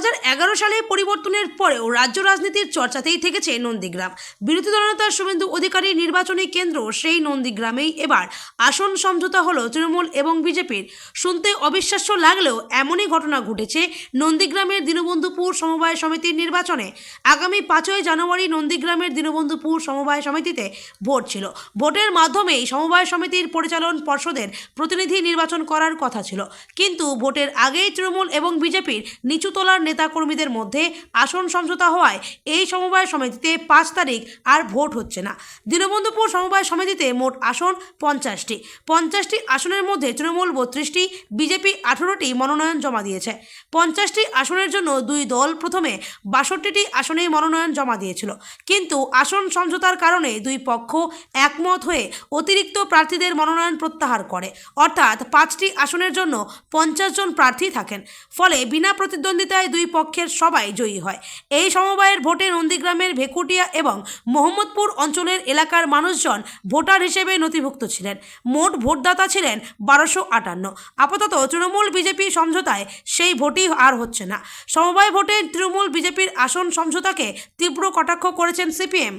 সালে পরিবর্তনের পরেও রাজ্য রাজনীতির চর্চাতেই থেকেছে নন্দীগ্রাম। বিরোধী দলনেতা শুভেন্দু অধিকারী নির্বাচনী কেন্দ্র সেই নন্দীগ্রামেই এবার আসন সমঝোতা হলো তৃণমূল এবং বিজেপির। শুনতে অবিশ্বাস্য লাগলেও এমনই ঘটনা ঘটেছে নন্দীগ্রামের দীনবন্ধুপুর সমবায় সমিতির নির্বাচনে। আগামী 5ই জানুয়ারি নন্দীগ্রামের দীনবন্ধুপুর সমবায় সমিতিতে ভোট ছিল। ভোটের মাধ্যমেই সমবায় সমিতির পরিচালন পর্ষদের প্রতিনিধি নির্বাচন করার কথা ছিল, কিন্তু ভোটের আগেই তৃণমূল এবং বিজেপির নিচুতলার নেতাকর্মীদের মধ্যে আসন সমঝোতা হওয়ায় এই সমবায় সমিতিতে 5 তারিখ আর ভোট হচ্ছে না। দীনবন্ধুপুর সমবায় সমিতিতে মোট আসন 50টি। 50টি আসনের মধ্যে তৃণমূল 32টি, বিজেপি 18টি মনোনয়ন জমা দিয়েছে। 50টি আসনের জন্য দুই দল প্রথমে 62টি আসনেই মনোনয়ন জমা দিয়েছিল, কিন্তু আসন সমঝোতার কারণে দুই পক্ষ একমত হয়ে অতিরিক্ত প্রার্থীদের মনোনয়ন প্রত্যাহার করে, অর্থাৎ 5টি আসনের জন্য 50 জন প্রার্থী থাকেন। ফলে বিনা প্রতিদ্বন্দ্বিতায় দুই পক্ষের সবাই জয়ী হয়। এই সমবায়ের ভোটে নন্দীগ্রামের ভেকুটিয়া এবং মোহাম্মদপুর অঞ্চলের এলাকার মানুষজন ভোটার হিসেবে নথিভুক্ত ছিলেন। মোট ভোটদাতা ছিলেন 1258। আপাতত তৃণমূল বিজেপি সমঝোতায় সেই ভোটই আর হচ্ছে না। সমবায় ভোটে তৃণমূল বিজেপির আসন সমঝোতাকে তীব্র কটাক্ষ করেছেন সিপিএম।